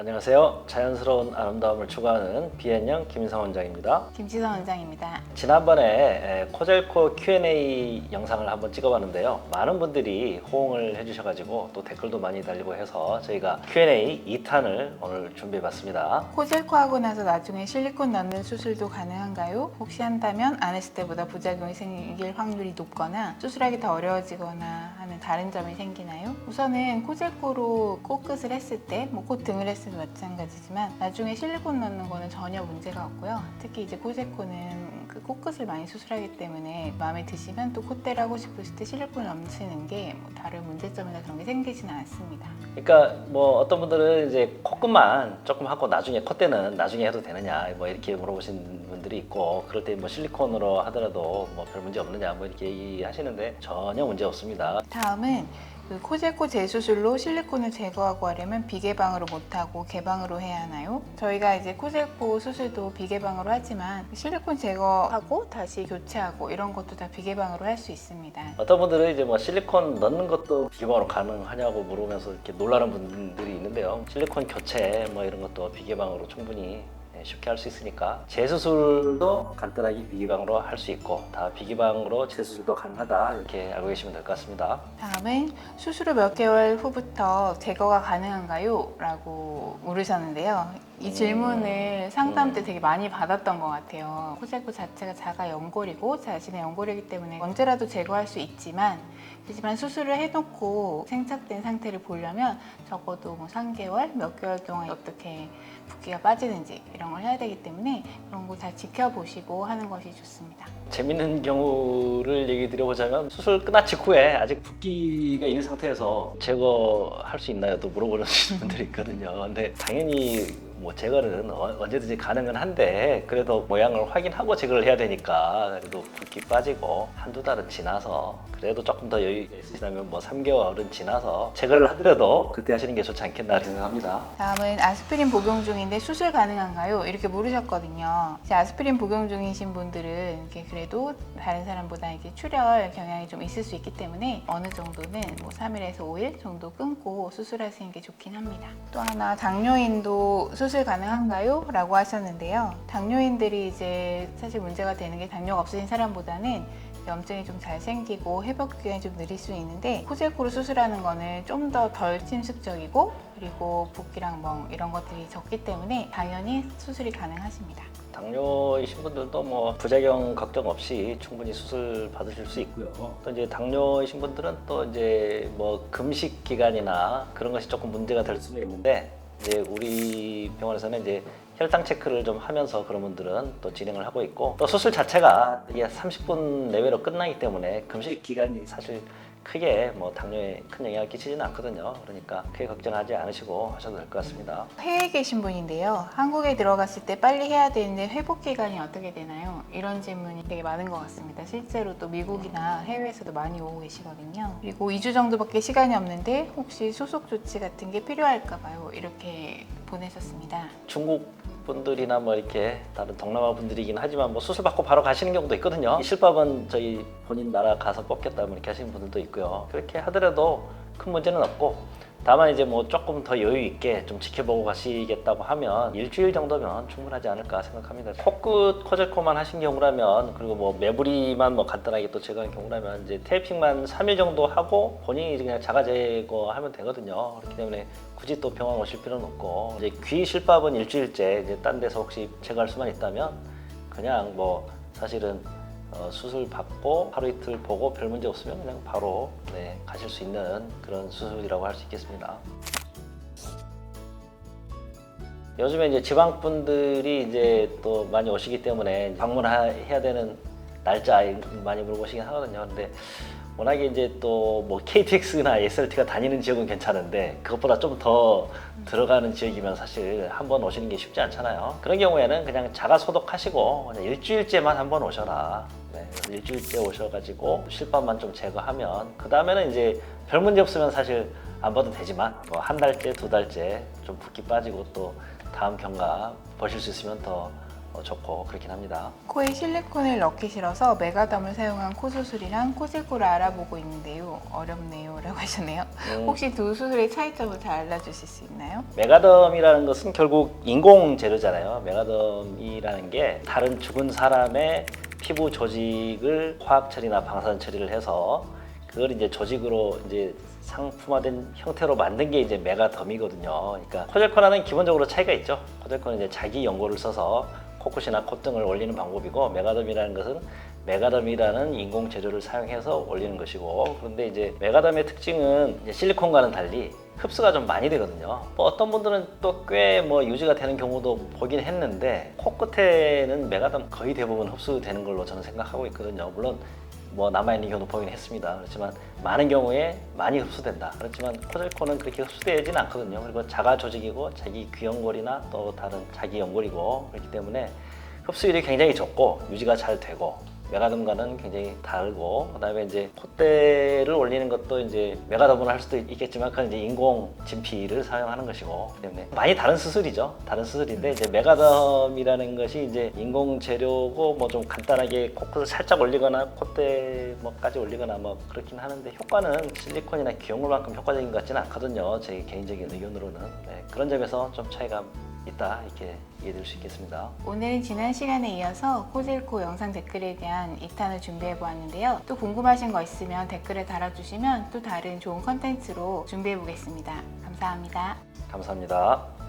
안녕하세요. 자연스러운 아름다움을 추구하는 비앤영 김인성 원장입니다. 김지선 원장입니다. 지난번에 코젤코 Q&A 영상을 한번 찍어봤는데요. 많은 분들이 호응을 해주셔가지고 또 댓글도 많이 달리고 해서 저희가 Q&A 2탄을 오늘 준비해봤습니다. 코젤코 하고 나서 나중에 실리콘 넣는 수술도 가능한가요? 혹시 한다면 안 했을 때보다 부작용이 생길 확률이 높거나 수술하기 더 어려워지거나 하는 다른 점이 생기나요? 우선은 코젤코로 코끝을 했을 때, 콧 등을 했을 때도 마찬가지지만 나중에 실리콘 넣는 거는 전혀 문제가 없고요. 특히 이제 코젤코는 그 코끝을 많이 수술하기 때문에 마음에 드시면 또 콧대를 하고 싶으실 때 실리콘을 넘치는 게 다른 문제점이나 그런 게 생기지는 않습니다. 그러니까 어떤 분들은 이제 코끝만 조금 하고 나중에 콧대는 나중에 해도 되느냐 이렇게 물어보신 분들이 있고, 그럴 때 실리콘으로 하더라도 별 문제 없느냐 이렇게 얘기하시는데 전혀 문제 없습니다. 다음은 그 코젤코 재수술로 실리콘을 제거하고 하려면 비개방으로 못하고 개방으로 해야 하나요? 저희가 이제 코젤코 수술도 비개방으로 하지만 실리콘 제거하고 다시 교체하고 이런 것도 다 비개방으로 할 수 있습니다. 어떤 분들은 이제 실리콘 넣는 것도 비개방으로 가능하냐고 물어보면서 이렇게 놀라는 분들이 있는데요. 실리콘 교체 이런 것도 비개방으로 충분히 쉽게 할 수 있으니까 재수술도 간단하게 비개방으로 할 수 있고 다 비개방으로 재수술도 가능하다, 이렇게 알고 계시면 될 것 같습니다. 다음은 수술 후 몇 개월 후부터 제거가 가능한가요? 라고 물으셨는데요. 이 질문을 상담 때 되게 많이 받았던 것 같아요. 코젤코 자체가 자가 연골이고 자신의 연골이기 때문에 언제라도 제거할 수 있지만 하지만 수술을 해놓고 생착된 상태를 보려면 적어도 3개월, 몇 개월 동안 어떻게 붓기가 빠지는지 이런 걸 해야 되기 때문에 그런 거 잘 지켜보시고 하는 것이 좋습니다. 재밌는 경우를 얘기 드려보자면, 수술 끝난 직후에 아직 붓기가 있는 상태에서 제거할 수 있나요? 또 물어보시는 분들이 있거든요. 근데 당연히 제거는 언제든지 가능은 한데, 그래도 모양을 확인하고 제거를 해야 되니까 그래도 붓기 빠지고 한두 달은 지나서, 그래도 조금 더 여유가 있으시다면 3개월은 지나서 제거를 하더라도 그때 하시는 게 좋지 않겠나 생각합니다. 다음은 아스피린 복용 중인데 수술 가능한가요? 이렇게 물으셨거든요. 이제 아스피린 복용 중이신 분들은 이렇게 그래도 다른 사람보다 이제 출혈 경향이 좀 있을 수 있기 때문에 어느 정도는 3일에서 5일 정도 끊고 수술하시는 게 좋긴 합니다. 또 하나, 당뇨인도 수술 가능한가요? 라고 하셨는데요. 당뇨인들이 이제 사실 문제가 되는 게 당뇨가 없으신 사람보다는 염증이 좀 잘 생기고 회복 기간이 좀 느릴 수 있는데, 코젤코로 수술하는 거는 좀 더 덜 침습적이고 그리고 붓기랑 멍 이런 것들이 적기 때문에 당연히 수술이 가능하십니다. 당뇨이신 분들도 부작용 걱정 없이 충분히 수술 받으실 수 있고요. 또 이제 당뇨이신 분들은 또 이제 금식 기간이나 그런 것이 조금 문제가 될 수는 있는데, 이제 우리 병원에서는 이제 혈당 체크를 좀 하면서 그런 분들은 또 진행을 하고 있고, 또 수술 자체가 이게 30분 내외로 끝나기 때문에 금식 기간이 사실 크게 당뇨에 큰 영향을 끼치지는 않거든요. 그러니까 크게 걱정하지 않으시고 하셔도 될 것 같습니다. 해외에 계신 분인데요. 한국에 들어갔을 때 빨리 해야 되는데 회복 기간이 어떻게 되나요? 이런 질문이 되게 많은 것 같습니다. 실제로 또 미국이나 해외에서도 많이 오고 계시거든요. 그리고 2주 정도밖에 시간이 없는데 혹시 수속 조치 같은 게 필요할까 봐요. 이렇게 보내셨습니다. 중국 분들이나 이렇게 다른 동남아 분들이긴 하지만 수술 받고 바로 가시는 경우도 있거든요. 이 실밥은 저희 본인 나라 가서 뽑겠다 이렇게 하시는 분들도 있고요. 그렇게 하더라도 큰 문제는 없고, 다만 이제 조금 더 여유 있게 좀 지켜보고 가시겠다고 하면 일주일 정도면 충분하지 않을까 생각합니다. 코끝 코젤코만 하신 경우라면, 그리고 매부리만 간단하게 또 제거한 경우라면 이제 테이핑만 3일 정도 하고 본인이 그냥 자가 제거하면 되거든요. 그렇기 때문에 굳이 또 병원 오실 필요는 없고, 이제 귀 실밥은 일주일째 이제 딴 데서 혹시 제거할 수만 있다면 그냥 사실은 수술 받고 하루 이틀 보고 별 문제 없으면 그냥 바로 가실 수 있는 그런 수술이라고 할 수 있겠습니다. 요즘에 이제 지방 분들이 이제 또 많이 오시기 때문에 방문해야 되는 날짜 많이 물어보시긴 하거든요. 근데 워낙에 이제 또 KTX나 SRT가 다니는 지역은 괜찮은데, 그것보다 좀 더 들어가는 지역이면 사실 한번 오시는 게 쉽지 않잖아요. 그런 경우에는 그냥 자가 소독하시고 그냥 일주일째만 한번 오셔라. 일주일째 오셔가지고 실밥만 좀 제거하면, 그 다음에는 이제 별 문제 없으면 사실 안 봐도 되지만 한 달째, 두 달째 좀 붓기 빠지고 또 다음 경과 보실 수 있으면 더 좋고 그렇긴 합니다. 코에 실리콘을 넣기 싫어서 메가덤을 사용한 코 수술이랑 코질코를 알아보고 있는데요. 어렵네요 라고 하셨네요. 혹시 두 수술의 차이점을 잘 알려주실 수 있나요? 메가덤이라는 것은 결국 인공 재료잖아요. 메가덤이라는 게 다른 죽은 사람의 피부 조직을 화학 처리나 방사선 처리를 해서 그걸 이제 조직으로 이제 상품화된 형태로 만든 게 이제 메가덤이거든요. 그러니까 코젤코나는 기본적으로 차이가 있죠. 코젤코는 이제 자기 연고를 써서 코끝이나 콧등을 올리는 방법이고, 메가덤이라는 것은 메가덤이라는 인공 재료를 사용해서 올리는 것이고, 그런데 이제 메가덤의 특징은 이제 실리콘과는 달리 흡수가 좀 많이 되거든요. 뭐 어떤 분들은 또 꽤 뭐 유지가 되는 경우도 보긴 했는데, 코끝에는 메가덤 거의 대부분 흡수되는 걸로 저는 생각하고 있거든요. 물론 뭐 남아있는 경우도 보긴 했습니다. 그렇지만 많은 경우에 많이 흡수된다. 그렇지만 코젤코는 그렇게 흡수되지는 않거든요. 그리고 자가 조직이고 자기 귀연골이나 또 다른 자기 연골이고, 그렇기 때문에 흡수율이 굉장히 적고 유지가 잘 되고, 메가덤과는 굉장히 다르고, 그다음에 이제 콧대를 올리는 것도 이제 메가덤을 할 수도 있겠지만 그건 이제 인공 진피를 사용하는 것이고, 그렇기 때문에 많이 다른 수술이죠. 다른 수술인데 이제 메가덤이라는 것이 이제 인공 재료고 뭐 좀 간단하게 코끝을 살짝 올리거나 콧대 뭐까지 올리거나 뭐 그렇긴 하는데, 효과는 실리콘이나 귀연골만큼 효과적인 것 같지는 않거든요. 제 개인적인 의견으로는. 네, 그런 점에서 좀 차이가 있다, 이렇게 이해될 수 있겠습니다. 오늘은 지난 시간에 이어서 코질코 영상 댓글에 대한 2탄을 준비해 보았는데요. 또 궁금하신 거 있으면 댓글에 달아주시면 또 다른 좋은 컨텐츠로 준비해 보겠습니다. 감사합니다. 감사합니다.